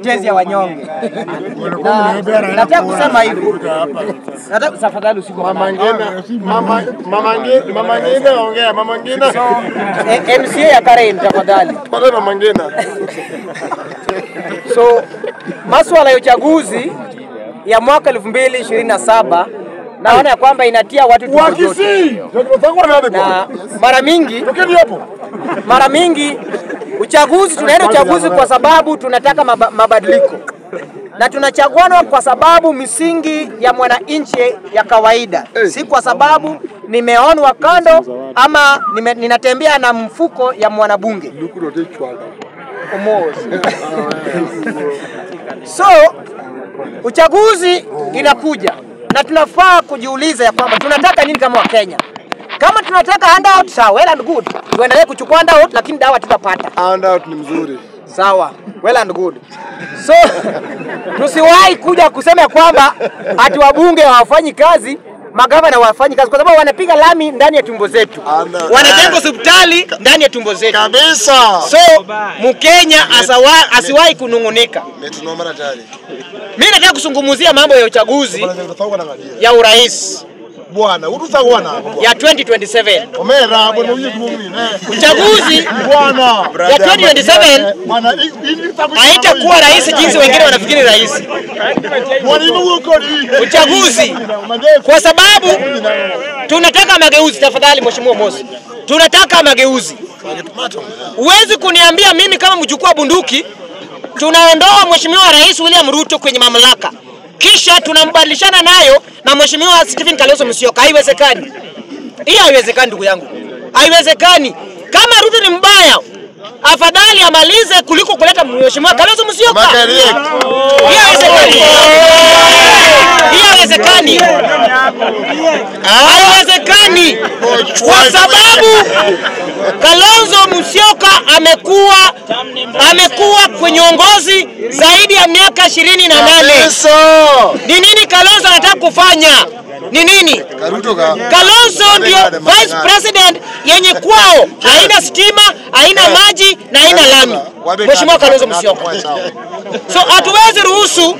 utetezi ya wanyonge. Nataka kusema hivi. Nataka tafadhali usiku mama ngine ongea mama ngine. MCA ya Karen tafadhali. Pole mama ngine. So masuala ya uchaguzi ya mwaka 2027 naona ya kwamba inatia watu tuwakisi. Na mara mingi uchaguzi tunaenda uchaguzi kwa sababu tunataka mabadiliko. Na tunachaguana kwa sababu misingi ya mwananchi ya kawaida. Si kwa sababu nimeonwa kando ama ninatembea na mfuko ya mwanabunge. So uchaguzi inakuja na tunafaa kujiuliza ya kwamba tunataka nini kama Wakenya. Kama tunataka handout sawa, well and good. Tuendelee kuchukua handout lakini dawa tutapata. Handout ni mzuri. Sawa, well and good. So tusiwahi kuja kusema kwamba ati wabunge hawafanyi kazi, magavana hawafanyi kazi kwa sababu wanapiga lami ndani ya tumbo zetu. Wanajenga hospitali ndani ya tumbo zetu. Kabisa. So Mkenya asiwahi kunungunika. Mimi nataka kuzungumzia mambo ya uchaguzi ya urais. Bwana, utusagwana ya 2027. Omera bwana huyu mwingine. Uchaguzi bwana ya 2027 bwana haitakuwa rais jinsi wengine wanafikiri rais. Uchaguzi kwa sababu tunataka mageuzi. Tafadhali Mheshimiwa Mosi, tunataka mageuzi. Uwezi kuniambia mimi kama mjukuu wa bunduki tunaondoa Mheshimiwa Rais William Ruto kwenye mamlaka kisha tunambadilishana nayo na Mheshimiwa Stephen Kalonzo Musyoka. Haiwezekani. Hiyo haiwezekani ndugu yangu. Haiwezekani. Kama Ruto ni mbaya, afadhali amalize kuliko kuleta Mheshimiwa Kalonzo Musyoka. Hiyo haiwezekani. Hiyo haiwezekani. Haiwezekani. Kwa sababu Kalonzo Musyoka amekuwa kwenye uongozi zaidi ya miaka 28. Ni nini Kalonzo anataka kufanya? Ni nini? Kalonzo ndio vice president yenye kwao haina stima, haina maji na haina lami. Mheshimiwa Kalonzo Musyoka. So hatuwezi ruhusu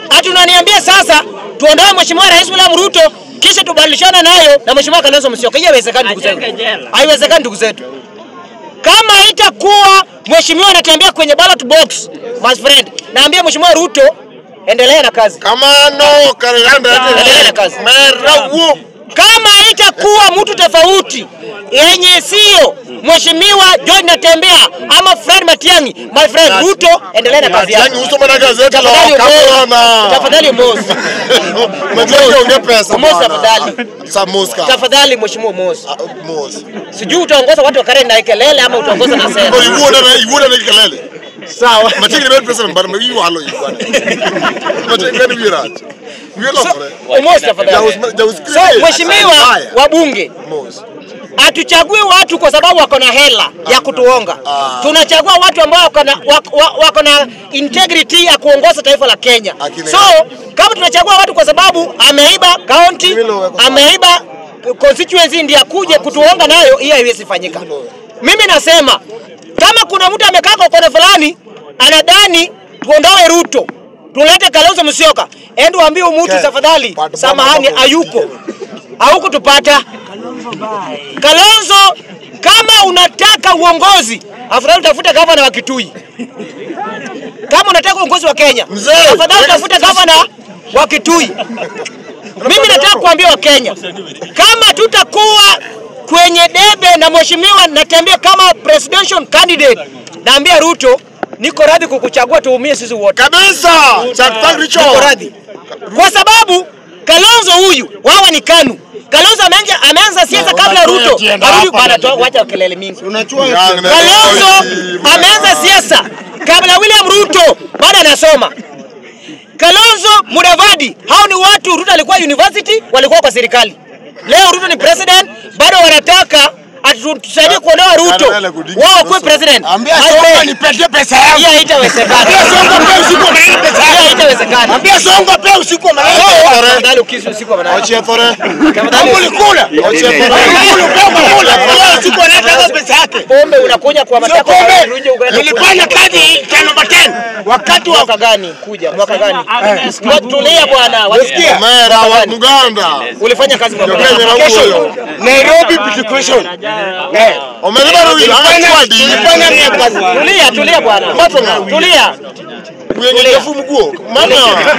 atunaniambia sasa tuondoe Mheshimiwa Rais William Ruto kisha tubadilishane nayo na Mheshimiwa Kalonzo Musyoka. Hiyo haiwezekani ndugu zetu. Haiwezekani ndugu zetu. Kama itakuwa Mheshimiwa anatembea kwenye ballot box, my friend, naambia Mheshimiwa Ruto endelea na kazi. Endelea na kazi. Kama itakuwa mtu tofauti yenye sio Mheshimiwa George Natembea ama Fred Matiang'i, my friend Ruto endelea na kazi yako. Tafadhali Mosi. Tafadhali Mheshimiwa Mosi. Sijui utaongoza watu wa Karen na kelele ama utaongoza na sera. Iwona na kelele. Sawa. Matiki ni president bar magi walo iwan. Matiki ni virat. Mosi tafadhali. So Mheshimiwa wabunge. Hatuchagui watu kwa sababu wako na hela ya kutuonga. Tunachagua watu ambao wako na integrity ya kuongoza taifa la Kenya. So kama tunachagua watu kwa sababu ameiba county, ameiba constituency ndiye akuje kutuonga nayo, hiyo haiwezi fanyika. Mimi nasema kama kuna mtu amekaa kwa kona fulani anadhani tuondoe Ruto, tulete Kalonzo Musyoka, endo waambie mtu tafadhali samahani hayuko. Hauko tupata. Kalonzo kama unataka uongozi, afadhali utafuta gavana wa Kitui. Kama unataka uongozi wa Kenya, afadhali utafuta gavana wa Kitui. Mimi nataka kuambia wa Kenya, kama tutakuwa kwenye debe na Mheshimiwa Natembea kama presidential candidate, naambia Ruto niko radhi kukuchagua tuumie sisi wote. Kabisa. Niko radhi. Kwa sababu Kalonzo huyu wao ni KANU. Kalonzo ameanza siasa kabla Ruto. Arudi bana toa wacha kelele mingi. Kalonzo ameanza siasa kabla William Ruto bado anasoma. Kalonzo, Mudavadi, hao ni watu Ruto alikuwa university, walikuwa kwa serikali. Leo Ruto ni president, bado wanataka atusaidie kuondoa Ruto. Wao kwa president. Ambia Songo nipatie pesa yangu. Hiyo haitawezekana. Ambia Songo pia usiku maneno pesa yangu. Hiyo haitawezekana. Ambia Songo pia usiku maneno. Tafadhali ukisi usiku maneno. Ochie thore. Tafadhali ulikula. Ochie thore. Ulikula usiku maneno pesa yake. Pombe unakunya kwa matako. Nilipanda kadi cha namba 10. Wakati wa mwaka gani kuja? Mwaka gani? Tulia bwana. Wasikia? Mera wa Muganda. Ulifanya kazi kwa Nairobi Education. Omeleba Rui Ulifanya miaka. Tulia bwana. Tulia. Kuyengefu mguo. Maana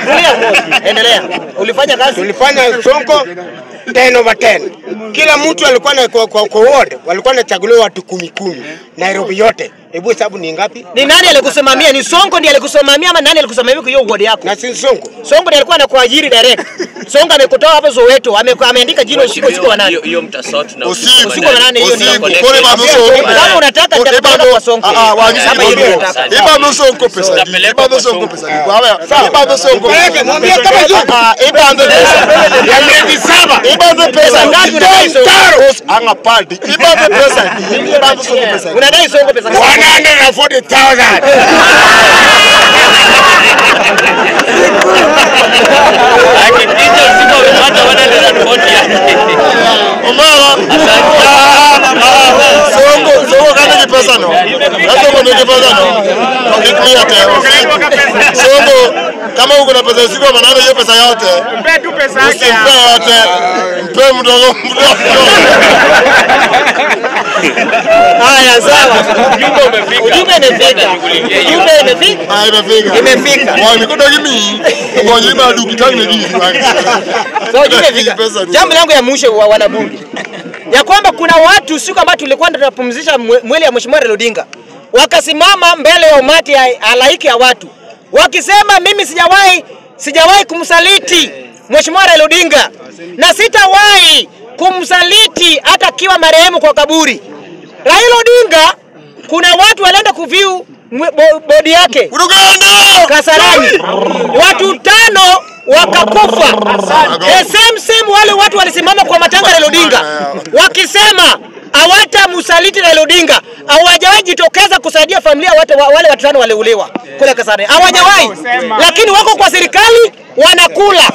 Tulia. Endelea. Ulifanya kazi? Tulifanya Sonko 10/10. Kila mtu alikuwa na kwa ward walikuwa wanachaguliwa watu 10 Nairobi yote. Hebu hesabu ni ngapi? Ni nani alikusimamia? Ni Sonko ndiye alikusimamia ama nani alikusimamia kwa hiyo ward yako? Na si Sonko. Sonko ndiye alikuwa anakuajiri direct. Sonko amekutoa hapo Soweto, ameandika jina usiku wa nani? Hiyo mtasort na usiku wa nane hiyo ndio. Pole bado Sonko. Kama unataka nitakupa kwa Sonko. Kama hiyo unataka. Bado Sonko pesa. Bado Sonko pesa. Bado Sonko. Mwambie kama hiyo. Bado pesa. Ya miezi 7. Bado pesa. Ngapi unadai Sonko? Anga party. Bado pesa. Bado Sonko pesa. Unadai Sonko pesa ngapi? 140,000. Hakikisha usiku umepata 140. Omara. Sonko kana ni pesa no. Sonko ni pesa no. Ukikuya tena. Sonko kama uko na pesa usiku manane hiyo pesa yote. Mpe tu pesa yake. Mpe yote. Mpe mdogo. Haya sawa. Ujumbe umefika. Ujumbe imefika. Imefika. Wao mikono kimi. Ngoja iba dukitani ndio. So ujumbe imefika. Jambo langu ya mwisho wa wanabunge. Ya kwamba kuna watu siku ambayo tulikuwa tunapumzisha mwili ya Mheshimiwa Raila Odinga. Wakasimama mbele ya umati ya halaiki ya watu. Wakisema mimi sijawahi kumsaliti Mheshimiwa Raila Odinga na sitawahi kumsaliti hata kiwa marehemu kwa kaburi. Raila Odinga kuna watu walienda kuview bodi yake Kasarani. Watu 5 wakakufa. The same wale watu walisimama kwa matanga Raila Odinga wakisema hawata msaliti Raila Odinga, hawajawahi jitokeza kusaidia familia wale watu 5 waliuliwa kule Kasarani. Hawajawahi. Lakini wako kwa serikali wanakula.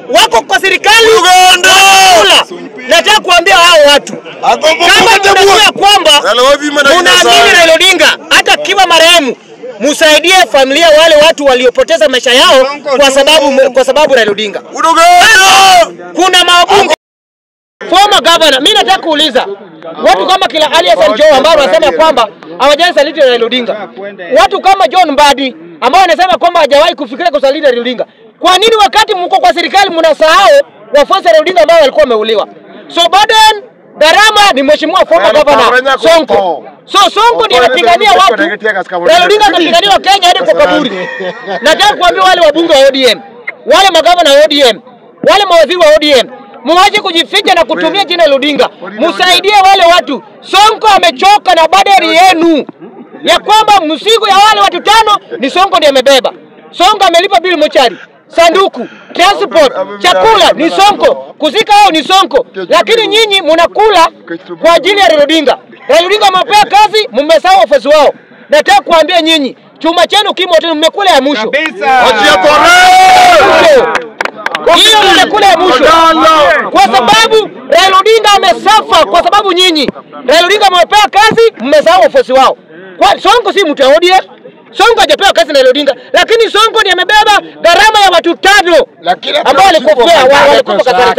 Wako kwa serikali wanakula. Nataka kuambia hao watu kama tunajua kwamba unaamini Raila Odinga hata kiwa marehemu, msaidie familia wale watu waliopoteza maisha yao kwa sababu Raila Odinga. Kuna mabunge former governor, mimi nataka kuuliza watu kama kila Ali Hassan Joho ambao wanasema kwamba hawajai saliti Raila Odinga, watu kama John Mbadi ambao wanasema kwamba hajawahi kufikiria kusaliti Raila Odinga, kwa nini wakati mko kwa serikali mnasahau wafuasi wa Raila Odinga ambao walikuwa wameuliwa? So burden gharama ni Mheshimiwa former governor Sonko. So Sonko ndiye anapigania watu. Raila Odinga anapigania Kenya hadi kwa kaburi. Nataka kuambia wale wabunge wa ODM, wale magavana wa ODM, wale mawaziri wa ODM, mwache kujificha na kutumia jina la Odinga. Msaidie wale watu. Sonko amechoka na badari yenu. Ya kwamba msigo ya wale watu 5 ni Sonko ndiye amebeba. Sonko amelipa bili mochari. Sanduku, transport, chakula ni Sonko, kuzika hao ni Sonko. Lakini nyinyi mnakula kwa ajili ya Raila Odinga. Raila Odinga amepea kazi, mmesahau wafuasi wao. Nataka kuambia nyinyi, chuma chenu kimo tena mmekula ya mwisho. Achia pole. Hiyo mmekula ya mwisho. Kwa sababu Raila Odinga amesafa kwa sababu nyinyi. Raila Odinga amepea kazi, mmesahau wafuasi wao. Kwa Sonko si mtu wa ODM. Sonko hajapewa kazi na Raila Odinga, lakini Sonko ndiye amebeba gharama ya watu 5 ambao walikufa Kasarani.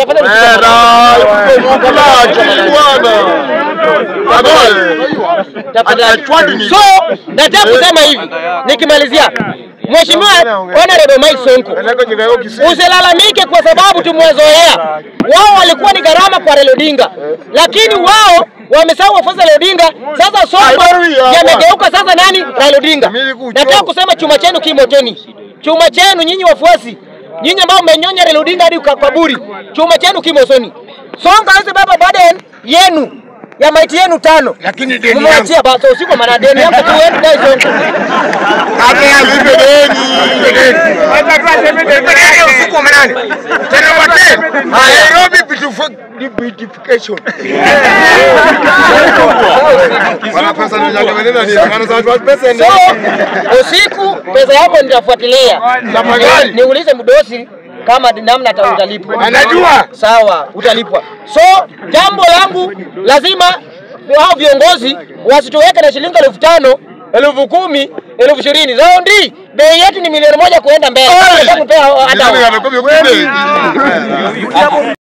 So nataka kusema hivi nikimalizia, Mheshimiwa Honorable Mike Sonko, usilalamike kwa sababu tumwezoea. Wao walikuwa ni gharama kwa Raila Odinga, lakini wao wamesahau wafuasi wa Raila Odinga. Sasa Sonko yamegeuka sasa nani? Raila Odinga. Nataka kusema chuma chenu kimoteni. Chuma chenu nyinyi wafuasi, nyinyi ambao mmenyonya Raila Odinga hadi kaburi, chuma chenu kimosoni. Sonko hawezi baba burden yenu ya maiti yenu 5. Lakini deni mmewachia basi usiku maana deni yako tu wewe dai Sonko. Alipe deni. Usiku manane. Tena wote. Nairobi beautification. Wana pesa ni yake wenena ni kana za pesa ndio. Usiku pesa yako nitafuatilia. Niulize mdosi kama namna utalipwa. Anajua. Sawa, utalipwa. So jambo langu lazima hao viongozi wasitoweke na shilingi 5,000, 10,000, 20,000. Raundi bei yetu ni milioni 1 kuenda mbele. Tunataka kupea hata